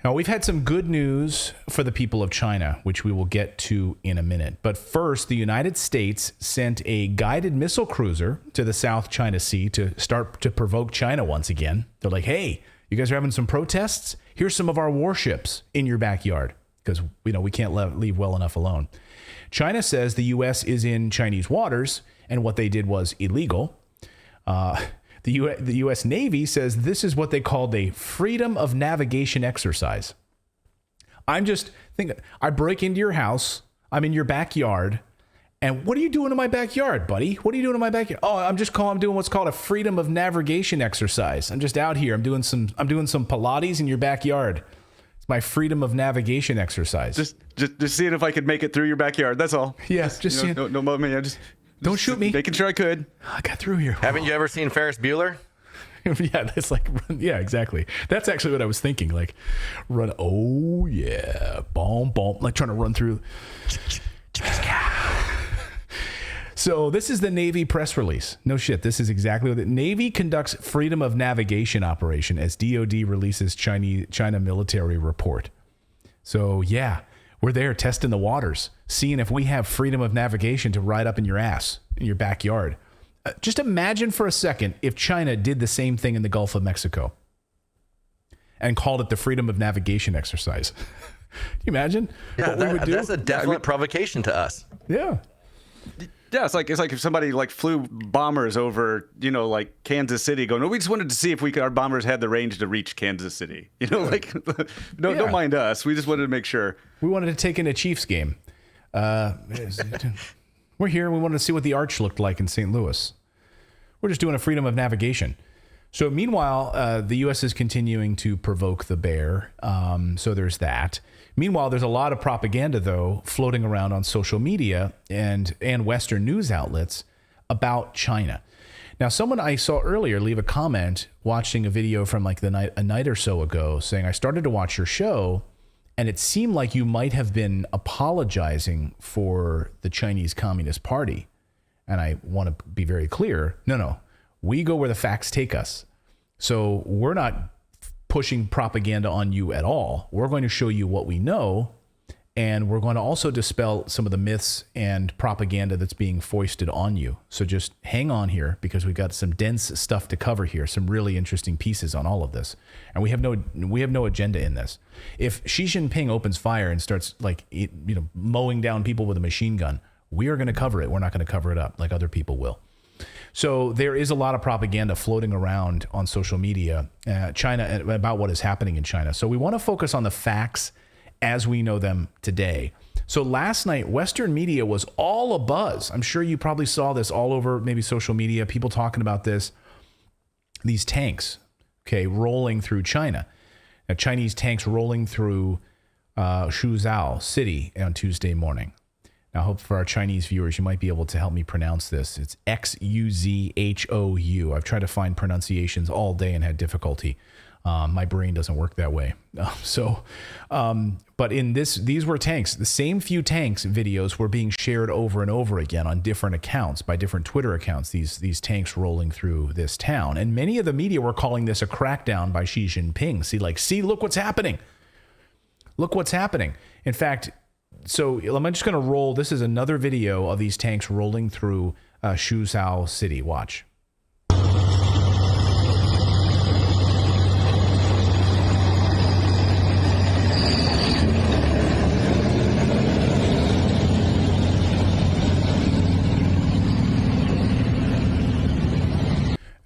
Now, we've had some good news for the people of China, which we will get to in a minute. But first, the United States sent a guided missile cruiser to the South China Sea to start to provoke China once again. They're like, hey, you guys are having some protests? Here's some of our warships in your backyard, because we can't leave well enough alone. China says the U.S. is in Chinese waters, and what they did was illegal. The U.S. Navy says this is what they called a freedom of navigation exercise. I'm just thinking, I break into your house, I'm in your backyard, and what are you doing in my backyard, buddy? What are you doing in my backyard? Oh, I'm doing what's called a freedom of navigation exercise. I'm just out here. I'm doing some Pilates in your backyard. It's my freedom of navigation exercise. Just seeing if I could make it through your backyard. That's all. Yeah, just seeing. No, I just. Don't shoot me. Making sure I could. I got through here. Haven't you ever seen Ferris Bueller? Yeah, exactly. That's actually what I was thinking. Like, run. Oh yeah, boom, boom. Like trying to run through. So this is the Navy press release. No shit. This is exactly what the Navy conducts freedom of navigation operation as DoD releases China military report. So yeah. We're there testing the waters, seeing if we have freedom of navigation to ride up in your ass, in your backyard. Just imagine for a second if China did the same thing in the Gulf of Mexico and called it the freedom of navigation exercise. Can you imagine what we would do? That's a definite provocation to us. Yeah. Yeah, it's like if somebody flew bombers over, like Kansas City, going, "No, we just wanted to see if our bombers had the range to reach Kansas City." Don't mind us. We just wanted to make sure. We wanted to take in a Chiefs game. We're here. We wanted to see what the arch looked like in St. Louis. We're just doing a freedom of navigation. So meanwhile, the U.S. is continuing to provoke the bear. So there's that. Meanwhile, there's a lot of propaganda, though, floating around on social media and Western news outlets about China. Now, someone I saw earlier leave a comment watching a video from a night or so ago saying, I started to watch your show, and it seemed like you might have been apologizing for the Chinese Communist Party. And I want to be very clear. No. We go where the facts take us. So we're not pushing propaganda on you at all. We're going to show you what we know, and we're going to also dispel some of the myths and propaganda that's being foisted on you. So just hang on here, because we've got some dense stuff to cover here, some really interesting pieces on all of this. And we have no agenda in this. If Xi Jinping opens fire and starts mowing down people with a machine gun, we are going to cover it. We're not going to cover it up like other people will. So there is a lot of propaganda floating around on social media, China, about what is happening in China. So we want to focus on the facts as we know them today. So last night, Western media was all abuzz. I'm sure you probably saw this all over maybe social media, people talking about this, these tanks, rolling through China. Now, Chinese tanks rolling through Suzhou City on Tuesday morning. Now, I hope for our Chinese viewers, you might be able to help me pronounce this. It's Xuzhou. I've tried to find pronunciations all day and had difficulty. My brain doesn't work that way. But in these were tanks. The same few tanks videos were being shared over and over again on different accounts, by different Twitter accounts, these tanks rolling through this town. And many of the media were calling this a crackdown by Xi Jinping. See, look what's happening. Look what's happening. In fact, so I'm just going to roll. This is another video of these tanks rolling through Suzhou City. Watch.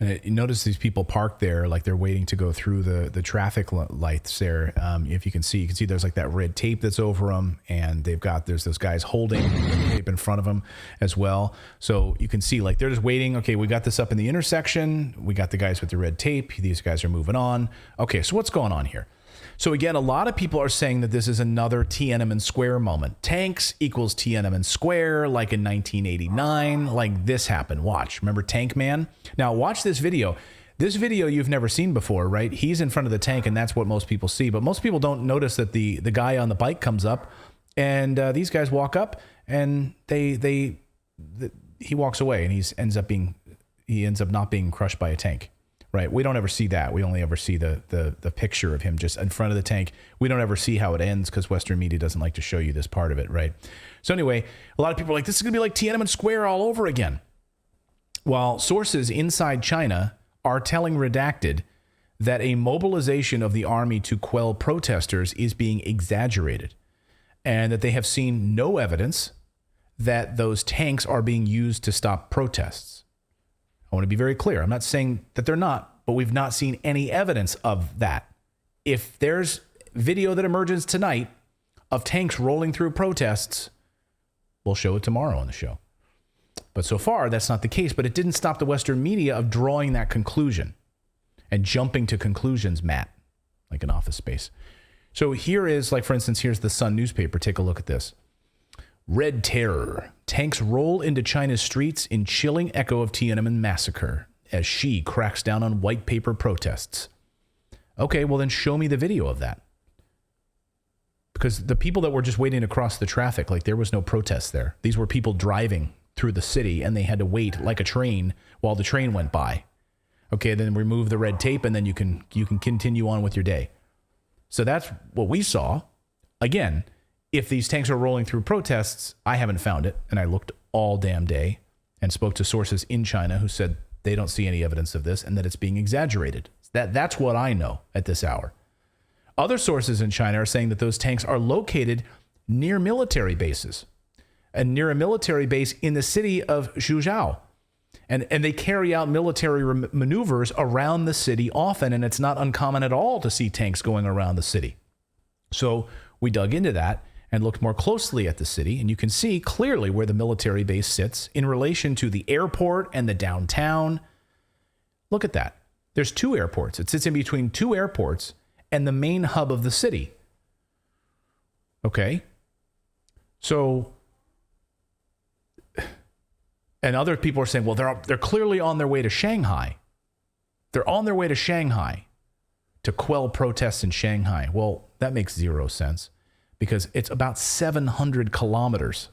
And you notice these people parked there like they're waiting to go through the traffic lights there. If you can see there's like that red tape that's over them, and there's those guys holding the tape in front of them as well. So you can see like they're just waiting. Okay, we got this up in the intersection. We got the guys with the red tape. These guys are moving on. Okay, so what's going on here? So again, a lot of people are saying that this is another Tiananmen Square moment. Tanks equals Tiananmen Square, like in 1989, like this happened. Watch. Remember Tank Man? Now watch this video. This video you've never seen before, right? He's in front of the tank, and that's what most people see. But most people don't notice that the guy on the bike comes up, and these guys walk up, and he walks away, and he ends up not being crushed by a tank. right? We don't ever see that. We only ever see the picture of him just in front of the tank. We don't ever see how it ends because Western media doesn't like to show you this part of it, right? So anyway, a lot of people are like, this is going to be like Tiananmen Square all over again. While sources inside China are telling Redacted that a mobilization of the army to quell protesters is being exaggerated and that they have seen no evidence that those tanks are being used to stop protests. I want to be very clear. I'm not saying that they're not, but we've not seen any evidence of that. If there's video that emerges tonight of tanks rolling through protests, we'll show it tomorrow on the show. But so far, that's not the case. But it didn't stop the Western media of drawing that conclusion and jumping to conclusions, Matt, like an Office Space. So here is, like, for instance, here's the Sun newspaper. Take a look at this. Red terror. Tanks roll into China's streets in chilling echo of Tiananmen massacre as Xi cracks down on white paper protests. Okay, well then show me the video of that. Because the people that were just waiting to cross the traffic, like there was no protest there. These were people driving through the city and they had to wait like a train while the train went by. Okay, then remove the red tape and then you can continue on with your day. So that's what we saw. Again, if these tanks are rolling through protests, I haven't found it. And I looked all damn day and spoke to sources in China who said they don't see any evidence of this and that it's being exaggerated. That's what I know at this hour. Other sources in China are saying that those tanks are located near military bases and near a military base in the city of Zhujiao. And they carry out military maneuvers around the city often, and it's not uncommon at all to see tanks going around the city. So we dug into that and looked more closely at the city, and you can see clearly where the military base sits in relation to the airport and the downtown. Look at that. There's two airports. It sits in between two airports and the main hub of the city. Okay. So, and other people are saying, well, they're clearly on their way to Shanghai. They're on their way to Shanghai to quell protests in Shanghai. Well, that makes zero sense because it's about 700 kilometers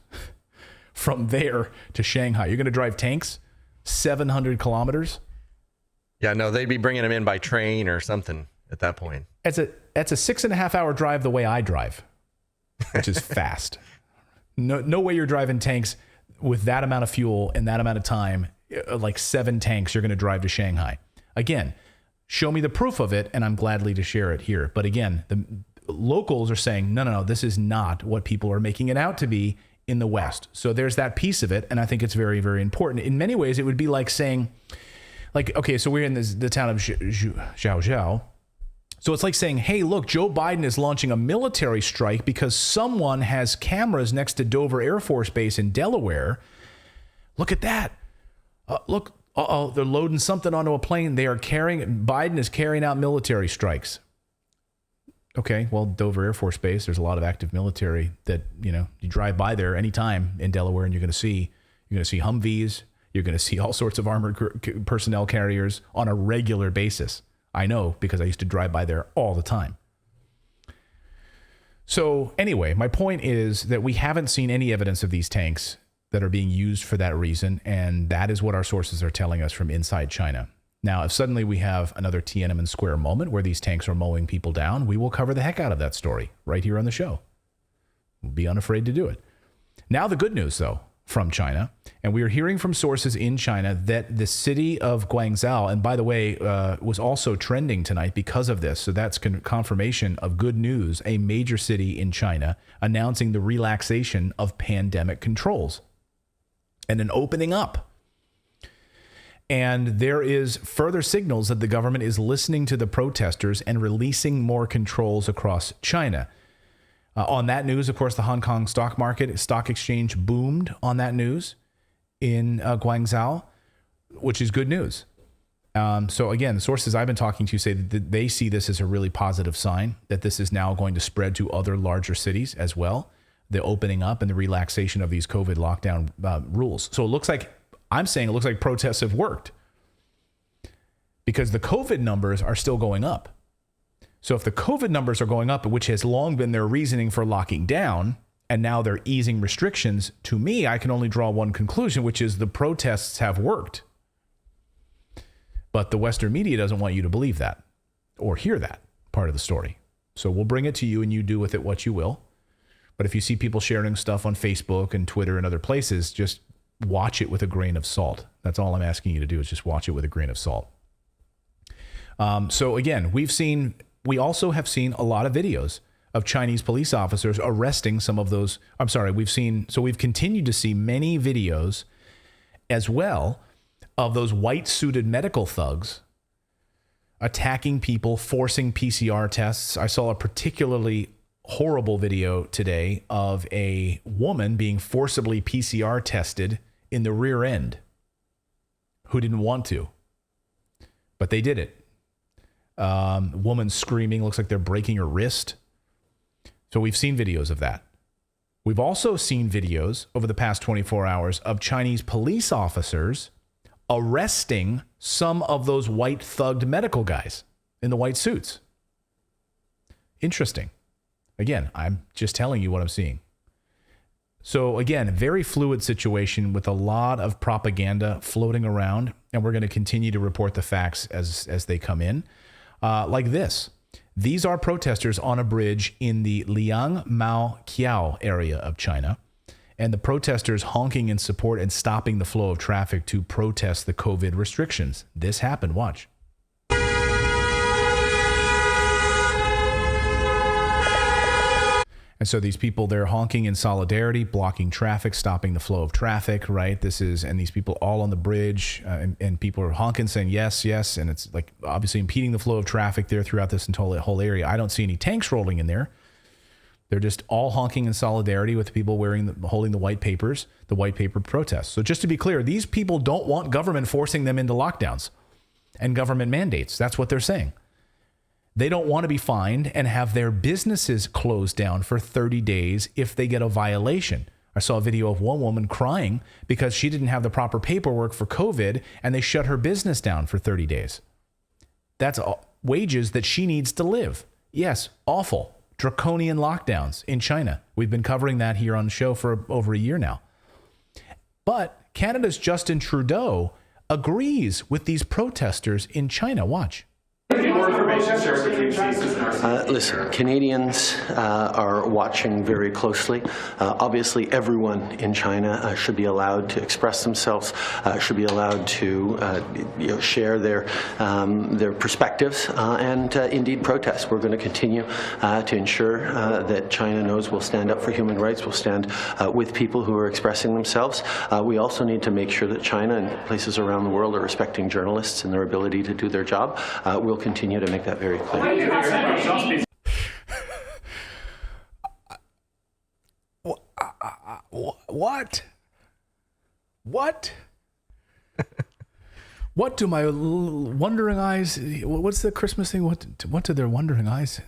from there to Shanghai. You're going to drive tanks 700 kilometers? Yeah, no, they'd be bringing them in by train or something at that point. That's a 6.5 hour drive the way I drive, which is fast. No way you're driving tanks with that amount of fuel and that amount of time, like 7 tanks, you're going to drive to Shanghai. Again, show me the proof of it, and I'm gladly to share it here. But again, the locals are saying, no, this is not what people are making it out to be in the West. So there's that piece of it, and I think it's very, very important. In many ways, it would be like saying, like, okay, so we're in the town of Zhujiao. So it's like saying, hey, look, Joe Biden is launching a military strike because someone has cameras next to Dover Air Force Base in Delaware. Look at that. Look, they're loading something onto a plane. Biden is carrying out military strikes. Okay, well, Dover Air Force Base, there's a lot of active military that, you drive by there anytime in Delaware and you're going to see Humvees. You're going to see all sorts of armored personnel carriers on a regular basis. I know because I used to drive by there all the time. So anyway, my point is that we haven't seen any evidence of these tanks that are being used for that reason. And that is what our sources are telling us from inside China. Now, if suddenly we have another Tiananmen Square moment where these tanks are mowing people down, we will cover the heck out of that story right here on the show. We'll be unafraid to do it. Now, the good news, though, from China, and we are hearing from sources in China that the city of Guangzhou, and by the way, was also trending tonight because of this. So that's confirmation of good news. A major city in China announcing the relaxation of pandemic controls and an opening up. And there is further signals that the government is listening to the protesters and releasing more controls across China. On that news, of course, the Hong Kong stock exchange boomed on that news in Guangzhou, which is good news. So again, the sources I've been talking to say that they see this as a really positive sign, that this is now going to spread to other larger cities as well, the opening up and the relaxation of these COVID lockdown rules. So it looks like protests have worked because the COVID numbers are still going up. So if the COVID numbers are going up, which has long been their reasoning for locking down, and now they're easing restrictions, to me, I can only draw one conclusion, which is the protests have worked. But the Western media doesn't want you to believe that or hear that part of the story. So we'll bring it to you and you do with it what you will. But if you see people sharing stuff on Facebook and Twitter and other places, just watch it with a grain of salt. That's all I'm asking you to do, is just watch it with a grain of salt. So again, we also have seen a lot of videos of Chinese police officers arresting some of those. We've continued to see many videos as well of those white-suited medical thugs attacking people, forcing PCR tests. I saw a particularly horrible video today of a woman being forcibly PCR tested in the rear end who didn't want to, but they did it. Woman screaming, looks like they're breaking her wrist. So we've seen videos of that. We've also seen videos over the past 24 hours of Chinese police officers arresting some of those white thugged medical guys in the white suits. Interesting. Again, I'm just telling you what I'm seeing. So again, a very fluid situation with a lot of propaganda floating around, and we're going to continue to report the facts as they come in. Like this. These are protesters on a bridge in the Liangmao-Kiao area of China, and the protesters honking in support and stopping the flow of traffic to protest the COVID restrictions. This happened. Watch. And so these people, they're honking in solidarity, blocking traffic, stopping the flow of traffic, right? And these people all on the bridge, and people are honking, saying yes, yes. And it's like obviously impeding the flow of traffic there throughout this whole area. I don't see any tanks rolling in there. They're just all honking in solidarity with the people holding the white papers, the white paper protests. So just to be clear, these people don't want government forcing them into lockdowns and government mandates. That's what they're saying. They don't want to be fined and have their businesses closed down for 30 days if they get a violation. I saw a video of one woman crying because she didn't have the proper paperwork for COVID and they shut her business down for 30 days. That's wages that she needs to live. Yes, awful. Draconian lockdowns in China. We've been covering that here on the show for over a year now. But Canada's Justin Trudeau agrees with these protesters in China. Watch. More information shared between Jesus and our Listen, Canadians are watching very closely. Obviously, everyone in China should be allowed to express themselves, should be allowed to share their perspectives, and indeed protest. We're going to continue to ensure that China knows we'll stand up for human rights. We'll stand with people who are expressing themselves. We also need to make sure that China and places around the world are respecting journalists and their ability to do their job. We'll continue to make that very clear. What? What do my wondering eyes? What's the Christmas thing? What do their wondering eyes?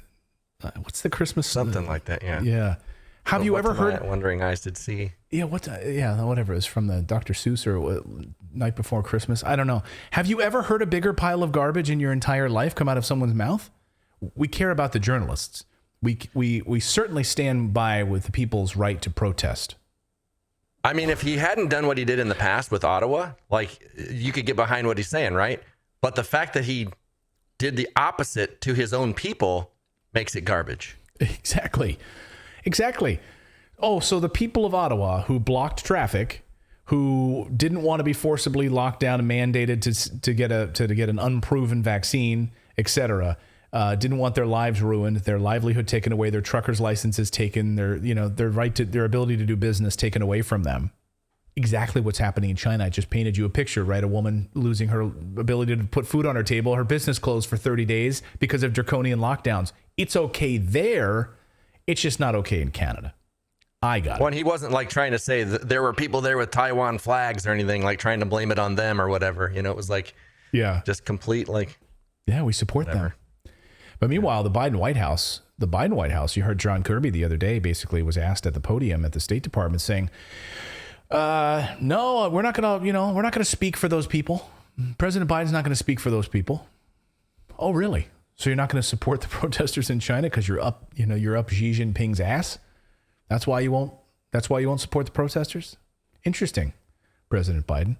What's the Christmas? Something like that, yeah. Yeah. Have you ever heard? Wondering eyes did see. Yeah. Whatever. It's from the Dr. Seuss or Night Before Christmas. I don't know. Have you ever heard a bigger pile of garbage in your entire life come out of someone's mouth? We care about the journalists. We certainly stand by with the people's right to protest. I mean, if he hadn't done what he did in the past with Ottawa, like, you could get behind what he's saying, right? But the fact that he did the opposite to his own people makes it garbage. Exactly. Oh, so the people of Ottawa who blocked traffic, who didn't want to be forcibly locked down and mandated to get an unproven vaccine, etc., didn't want their lives ruined, their livelihood taken away, their trucker's licenses taken, their right to their ability to do business taken away from them. Exactly what's happening in China. I just painted you a picture, right? A woman losing her ability to put food on her table, her business closed for 30 days because of draconian lockdowns. It's okay there. It's just not okay in Canada. I got it. Well, he wasn't like trying to say that there were people there with Taiwan flags or anything, like trying to blame it on them or whatever. It was like, just complete, like, yeah, we support them. But meanwhile, the Biden White House, you heard John Kirby the other day basically was asked at the podium at the State Department saying, no, we're not going to speak for those people. President Biden's not going to speak for those people. Oh, really? So you're not going to support the protesters in China because you're up Xi Jinping's ass? That's why you won't support the protesters? Interesting, President Biden.